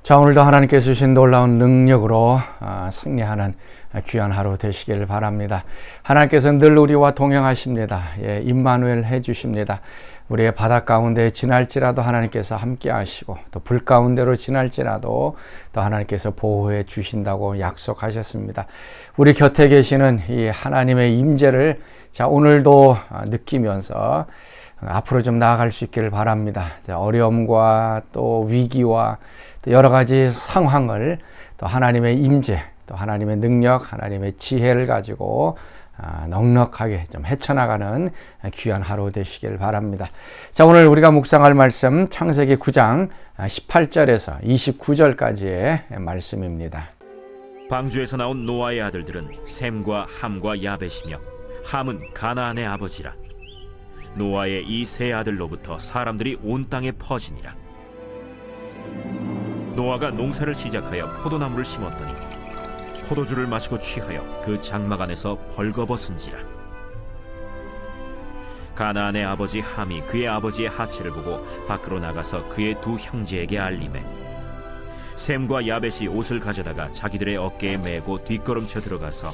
자, 오늘도 하나님께서 주신 놀라운 능력으로 승리하는 귀한 하루 되시길 바랍니다. 하나님께서는 늘 우리와 동행하십니다. 임마누엘 해주십니다. 우리의 바다 가운데 지날지라도 하나님께서 함께 하시고, 또 불 가운데로 지날지라도 또 하나님께서 보호해 주신다고 약속하셨습니다. 우리 곁에 계시는 이 하나님의 임재를 자, 오늘도 느끼면서 앞으로 좀 나아갈 수 있기를 바랍니다. 어려움과 또 위기와 또 여러 가지 상황을 또 하나님의 임재, 또 하나님의 능력, 하나님의 지혜를 가지고 넉넉하게 좀 헤쳐나가는 귀한 하루 되시길 바랍니다. 자, 오늘 우리가 묵상할 말씀 창세기 9장 18절에서 29절까지의 말씀입니다. 방주에서 나온 노아의 아들들은 셈과 함과 야벳이며, 함은 가나안의 아버지라. 노아의 이 세 아들로부터 사람들이 온 땅에 퍼지니라. 노아가 농사를 시작하여 포도나무를 심었더니 포도주를 마시고 취하여 그 장막 안에서 벌거벗은지라. 가나안의 아버지 함이 그의 아버지의 하체를 보고 밖으로 나가서 그의 두 형제에게 알리매, 셈과 야벳이 옷을 가져다가 자기들의 어깨에 메고 뒷걸음쳐 들어가서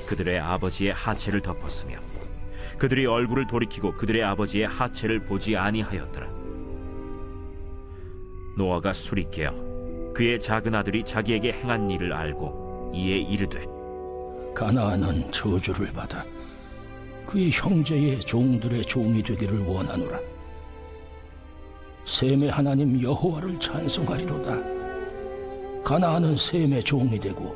그들의 아버지의 하체를 덮었으며, 그들이 얼굴을 돌이키고 그들의 아버지의 하체를 보지 아니하였더라. 노아가 술이 깨어 그의 작은 아들이 자기에게 행한 일을 알고 이에 이르되, 가나안은 저주를 받아 그의 형제의 종들의 종이 되기를 원하노라. 셈의 하나님 여호와를 찬송하리로다. 가나안은 셈의 종이 되고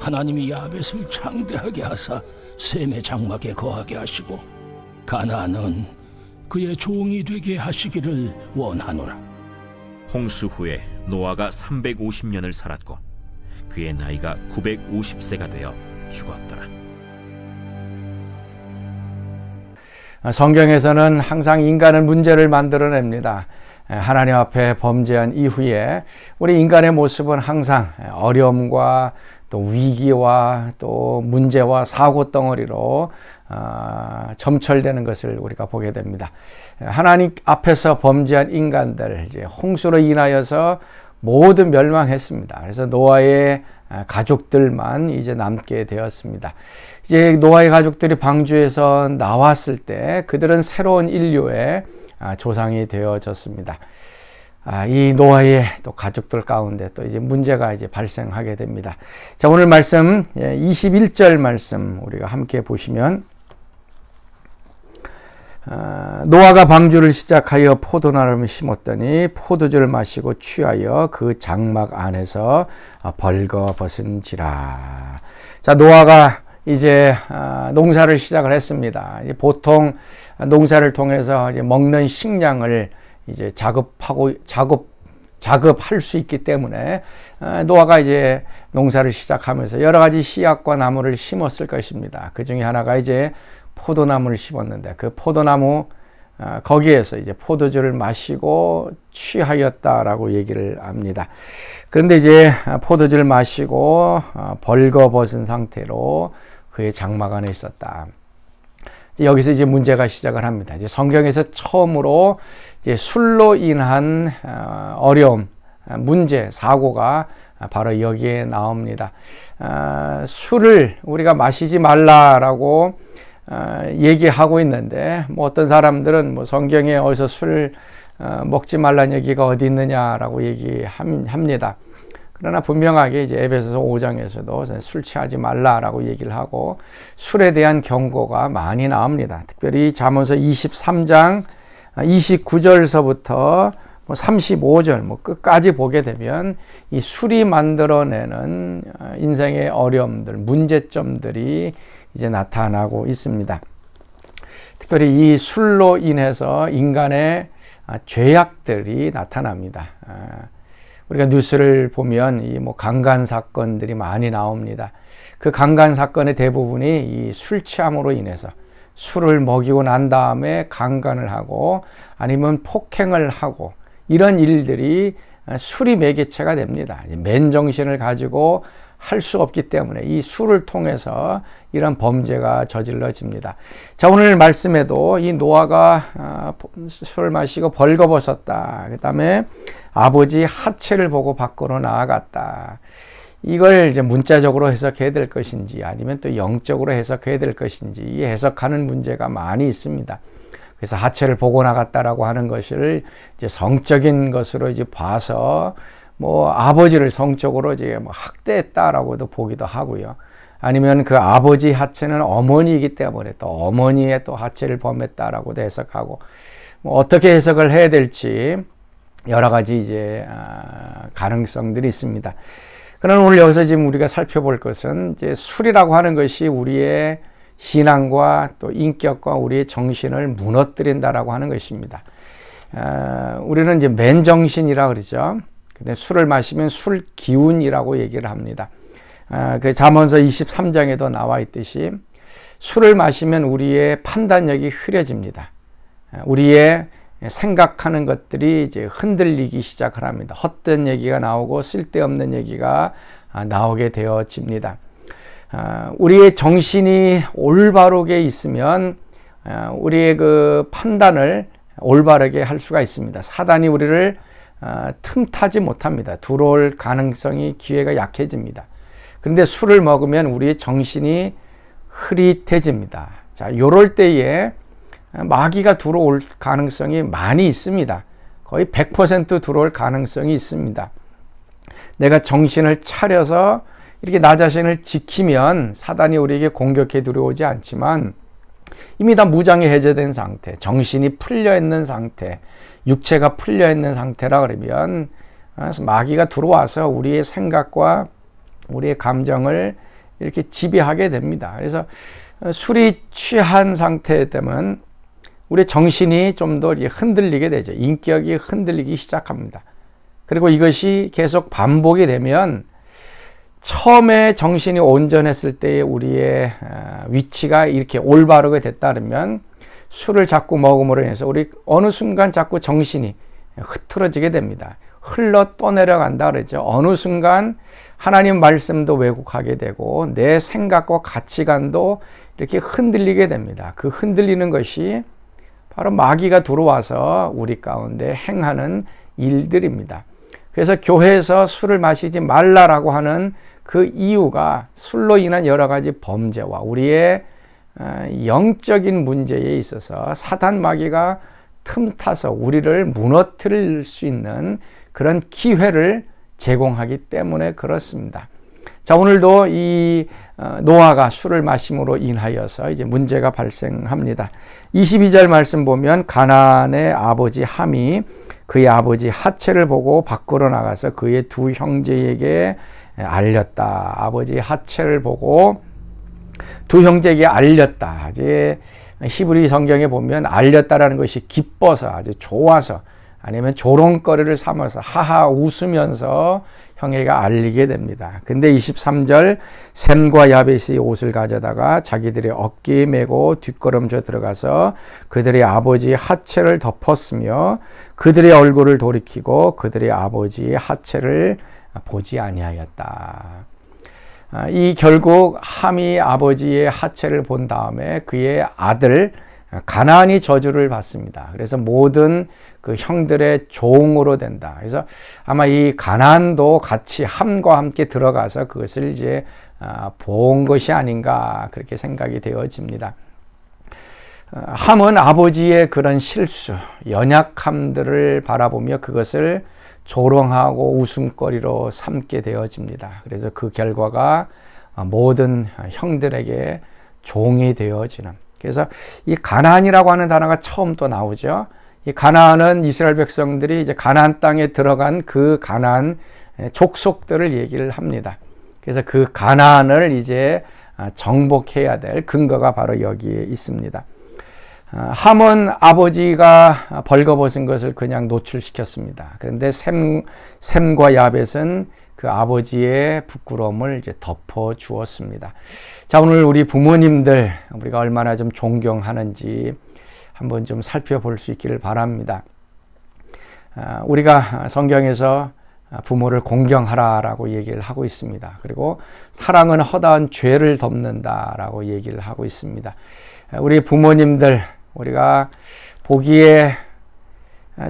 하나님이 야벳을 창대하게 하사 셈의 장막에 거하게 하시고 가나안은 그의 종이 되게 하시기를 원하노라. 홍수 후에 노아가 350년을 살았고 그의 나이가 950세가 되어 죽었더라. 성경에서는 항상 인간은 문제를 만들어냅니다. 하나님 앞에 범죄한 이후에 우리 인간의 모습은 항상 어려움과 또 위기와 또 문제와 사고 덩어리로 점철되는 것을 우리가 보게 됩니다. 하나님 앞에서 범죄한 인간들, 이제 홍수로 인하여서 모두 멸망했습니다. 그래서 노아의 가족들만 이제 남게 되었습니다. 이제 노아의 가족들이 방주에서 나왔을 때 그들은 새로운 인류의 조상이 되어졌습니다. 이 노아의 또 가족들 가운데 또 이제 문제가 이제 발생하게 됩니다. 자, 오늘 말씀 21절 말씀 우리가 함께 보시면, 노아가 방주를 시작하여 포도나무를 심었더니 포도주를 마시고 취하여 그 장막 안에서 벌거벗은지라. 자, 노아가 이제 농사를 시작을 했습니다. 보통 농사를 통해서 이제 먹는 식량을 이제 자급할 수 있기 때문에 노아가 이제 농사를 시작하면서 여러 가지 씨앗과 나무를 심었을 것입니다. 그 중에 하나가 이제 포도나무를 심었는데, 그 포도나무 거기에서 이제 포도주를 마시고 취하였다라고 얘기를 합니다. 그런데 이제 포도주를 마시고 벌거벗은 상태로 그의 장막 안에 있었다. 여기서 이제 문제가 시작을 합니다. 이제 성경에서 처음으로 이제 술로 인한 어려움, 문제, 사고가 바로 여기에 나옵니다. 술을 우리가 마시지 말라라고 얘기하고 있는데, 뭐 어떤 사람들은 뭐 성경에 어디서 술 먹지 말라는 얘기가 어디 있느냐라고 얘기합니다. 그러나 분명하게 이제 에베소서 5장에서도 술 취하지 말라라고 얘기를 하고 술에 대한 경고가 많이 나옵니다. 특별히 잠언서 23장 29절서부터 35절 끝까지 보게 되면 이 술이 만들어내는 인생의 어려움들, 문제점들이 이제 나타나고 있습니다. 특별히 이 술로 인해서 인간의 죄악들이 나타납니다. 우리가 뉴스를 보면 이 강간 사건들이 많이 나옵니다. 그 강간 사건의 대부분이 이 술 취함으로 인해서, 술을 먹이고 난 다음에 강간을 하고 아니면 폭행을 하고, 이런 일들이 술이 매개체가 됩니다. 맨정신을 가지고 할 수 없기 때문에 이 수를 통해서 이런 범죄가 저질러집니다. 자, 오늘 말씀에도 이 노아가 술을 마시고 벌거벗었다. 그 다음에 아버지 하체를 보고 밖으로 나아갔다. 이걸 이제 문자적으로 해석해야 될 것인지 아니면 또 영적으로 해석해야 될 것인지 이 해석하는 문제가 많이 있습니다. 그래서 하체를 보고 나갔다라고 하는 것을 이제 성적인 것으로 이제 봐서 뭐 아버지를 성적으로 이제 뭐 학대했다라고도 보기도 하고요. 아니면 그 아버지 하체는 어머니이기 때문에 또 어머니의 또 하체를 범했다라고도 해석하고 뭐 어떻게 해석을 해야 될지 여러 가지 이제 가능성들이 있습니다. 그러나 오늘 여기서 지금 우리가 살펴볼 것은 이제 술이라고 하는 것이 우리의 신앙과 또 인격과 우리의 정신을 무너뜨린다라고 하는 것입니다. 우리는 이제 맨정신이라 그러죠. 근데 술을 마시면 술 기운이라고 얘기를 합니다. 그 잠언서 23장에도 나와 있듯이 술을 마시면 우리의 판단력이 흐려집니다. 우리의 생각하는 것들이 이제 흔들리기 시작을 합니다. 헛된 얘기가 나오고 쓸데없는 얘기가 나오게 되어집니다. 우리의 정신이 올바르게 있으면 우리의 그 판단을 올바르게 할 수가 있습니다. 사단이 우리를 틈타지 못합니다. 들어올 가능성이 기회가 약해집니다. 그런데 술을 먹으면 우리의 정신이 흐릿해집니다. 자, 요럴 때에 마귀가 들어올 가능성이 많이 있습니다. 거의 100% 들어올 가능성이 있습니다. 내가 정신을 차려서 이렇게 나 자신을 지키면 사단이 우리에게 공격해 들어오지 않지만 이미 다 무장이 해제된 상태, 정신이 풀려 있는 상태, 육체가 풀려 있는 상태라 그러면 마귀가 들어와서 우리의 생각과 우리의 감정을 이렇게 지배하게 됩니다. 그래서 술이 취한 상태에 되면 우리의 정신이 좀 더 흔들리게 되죠. 인격이 흔들리기 시작합니다. 그리고 이것이 계속 반복이 되면 처음에 정신이 온전했을 때의 우리의 위치가 이렇게 올바르게 됐다면 술을 자꾸 먹음으로 인해서 우리 어느 순간 자꾸 정신이 흐트러지게 됩니다. 흘러 떠내려간다 그러죠. 어느 순간 하나님 말씀도 왜곡하게 되고 내 생각과 가치관도 이렇게 흔들리게 됩니다. 그 흔들리는 것이 바로 마귀가 들어와서 우리 가운데 행하는 일들입니다. 그래서 교회에서 술을 마시지 말라라고 하는 그 이유가 술로 인한 여러 가지 범죄와 우리의 영적인 문제에 있어서 사단 마귀가 틈타서 우리를 무너뜨릴 수 있는 그런 기회를 제공하기 때문에 그렇습니다. 자, 오늘도 이 노아가 술을 마심으로 인하여서 이제 문제가 발생합니다. 22절 말씀 보면 가나안의 아버지 함이 그의 아버지 하체를 보고 밖으로 나가서 그의 두 형제에게 알렸다. 아버지 하체를 보고 두 형제에게 알렸다. 이제 히브리 성경에 보면 알렸다라는 것이 기뻐서 아주 좋아서 아니면 조롱거리를 삼아서 하하 웃으면서 형제가 알리게 됩니다. 근데 23절 셈과 야벳이 옷을 가져다가 자기들의 어깨에 메고 뒷걸음져 들어가서 그들의 아버지의 하체를 덮었으며 그들의 얼굴을 돌이키고 그들의 아버지의 하체를 보지 아니하였다. 이 결국 함이 아버지의 하체를 본 다음에 그의 아들 가나안이 저주를 받습니다. 그래서 모든 그 형들의 종으로 된다. 그래서 아마 이 가나안도 같이 함과 함께 들어가서 그것을 이제 본 것이 아닌가 그렇게 생각이 되어집니다. 함은 아버지의 그런 실수, 연약함들을 바라보며 그것을 조롱하고 웃음거리로 삼게 되어집니다. 그래서 그 결과가 모든 형들에게 종이 되어지는. 그래서 이 가나안이라고 하는 단어가 처음 또 나오죠. 이 가나안은 이스라엘 백성들이 이제 가나안 땅에 들어간 그 가나안 족속들을 얘기를 합니다. 그래서 그 가나안을 이제 정복해야 될 근거가 바로 여기에 있습니다. 함은 아버지가 벌거벗은 것을 그냥 노출시켰습니다. 그런데 셈과 야벳은 그 아버지의 부끄러움을 이제 덮어 주었습니다. 자, 오늘 우리 부모님들 우리가 얼마나 좀 존경하는지 한번 좀 살펴볼 수 있기를 바랍니다. 우리가 성경에서 부모를 공경하라라고 얘기를 하고 있습니다. 그리고 사랑은 허다한 죄를 덮는다라고 얘기를 하고 있습니다. 우리 부모님들, 우리가 보기에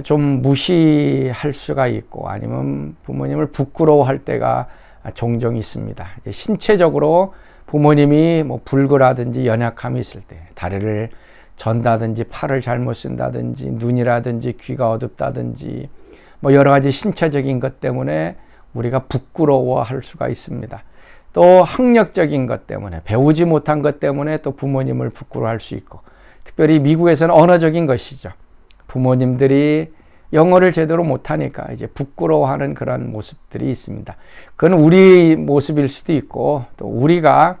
좀 무시할 수가 있고 아니면 부모님을 부끄러워할 때가 종종 있습니다. 신체적으로 부모님이 뭐 불구라든지 연약함이 있을 때, 다리를 전다든지 팔을 잘못 쓴다든지 눈이라든지 귀가 어둡다든지 뭐 여러 가지 신체적인 것 때문에 우리가 부끄러워할 수가 있습니다. 또 학력적인 것 때문에, 배우지 못한 것 때문에 또 부모님을 부끄러워할 수 있고, 특별히 미국에서는 언어적인 것이죠. 부모님들이 영어를 제대로 못하니까 이제 부끄러워하는 그런 모습들이 있습니다. 그건 우리 모습일 수도 있고, 또 우리가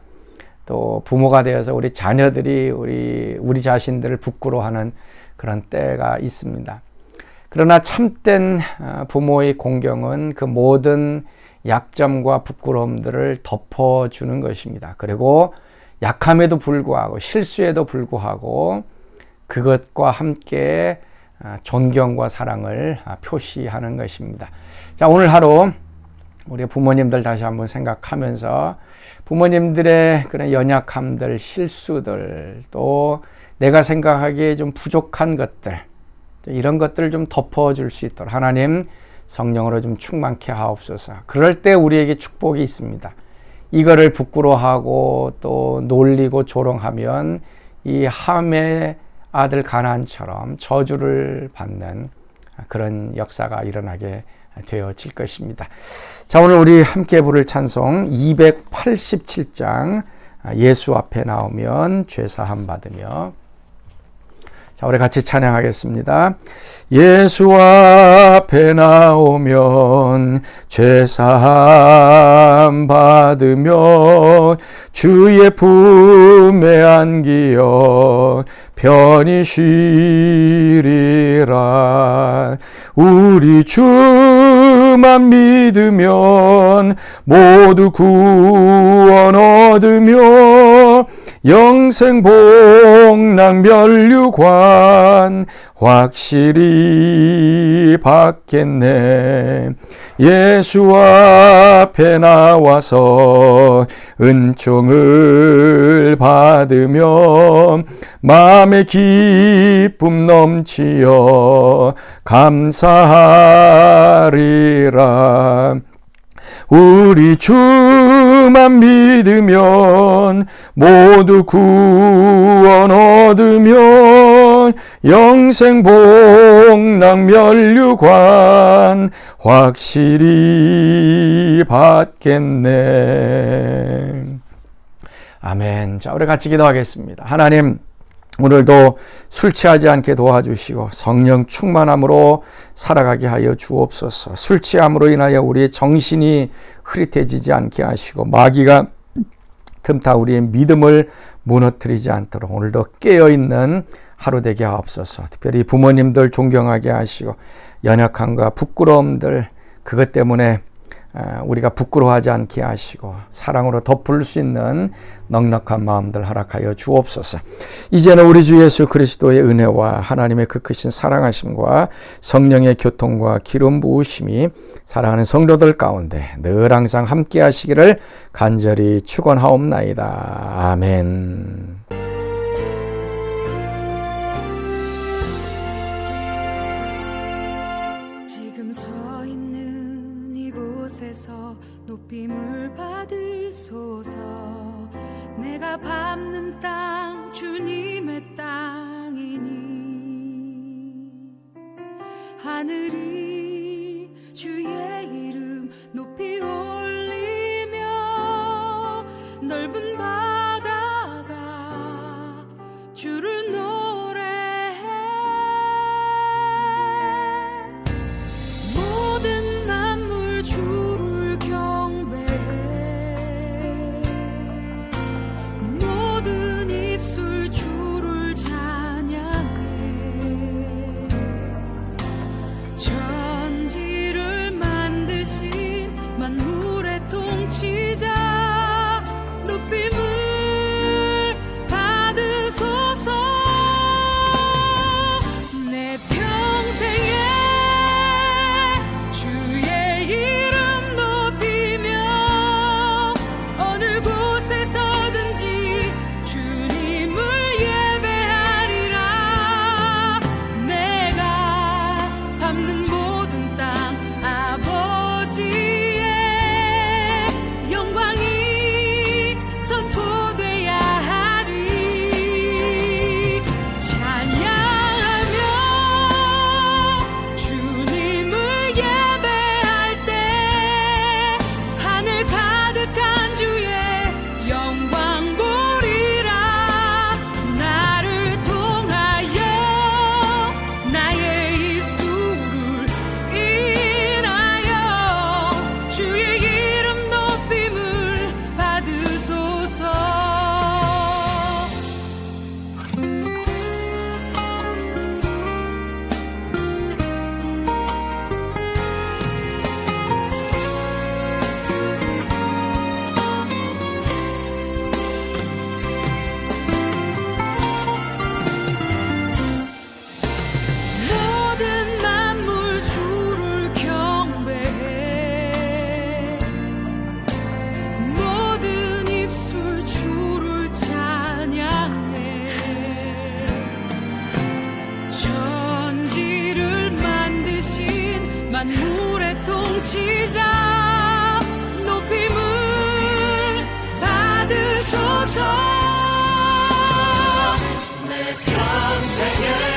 또 부모가 되어서 우리 자녀들이 우리 자신들을 부끄러워하는 그런 때가 있습니다. 그러나 참된 부모의 공경은 그 모든 약점과 부끄러움들을 덮어주는 것입니다. 그리고 약함에도 불구하고, 실수에도 불구하고 그것과 함께 존경과 사랑을 표시하는 것입니다. 자, 오늘 하루 우리 부모님들 다시 한번 생각하면서 부모님들의 그런 연약함들, 실수들, 또 내가 생각하기에 좀 부족한 것들, 이런 것들을 좀 덮어줄 수 있도록 하나님 성령으로 좀 충만케 하옵소서. 그럴 때 우리에게 축복이 있습니다. 이거를 부끄러워하고 또 놀리고 조롱하면 이 함의 아들 가나안처럼 저주를 받는 그런 역사가 일어나게 되어질 것입니다. 자, 오늘 우리 함께 부를 찬송 287장 예수 앞에 나오면 죄사함 받으며, 자, 우리 같이 찬양하겠습니다. 예수 앞에 나오면 죄사함 받으며 주의 품에 안기어 편히 쉬리라. 우리 주만 믿으면 모두 구원 얻으며 영생 복락 면류관 확실히 받겠네. 예수 앞에 나와서 은총을 받으며 마음의 기쁨 넘치어 감사하리라. 우리 주만 믿으면 모두 구원 얻으면 영생 복락 면류관 확실히 받겠네. 아멘. 자, 우리 같이 기도하겠습니다. 하나님, 오늘도 술 취하지 않게 도와주시고 성령 충만함으로 살아가게 하여 주옵소서. 술 취함으로 인하여 우리의 정신이 흐릿해지지 않게 하시고 마귀가 틈타 우리의 믿음을 무너뜨리지 않도록 오늘도 깨어있는 하루 되게 하옵소서. 특별히 부모님들 존경하게 하시고 연약함과 부끄러움들, 그것 때문에 우리가 부끄러워하지 않게 하시고 사랑으로 덮을 수 있는 넉넉한 마음들 허락하여 주옵소서. 이제는 우리 주 예수 그리스도의 은혜와 하나님의 그 크신 사랑하심과 성령의 교통과 기름 부으심이 사랑하는 성도들 가운데 늘 항상 함께 하시기를 간절히 축원하옵나이다. 아멘. 곳에서 높임을 받으소서. 내가 밟는 땅 주님의 땅이니 하늘이 주의 이름 높이 올리며 넓은 바다가 주를 노래해. 모든 만물 주를 경배해. 모든 입술 주를 찬양해. 천지를 만드신 만물의 통치자 높임을 만물의 통치자 높임을 받으소서 내 평생에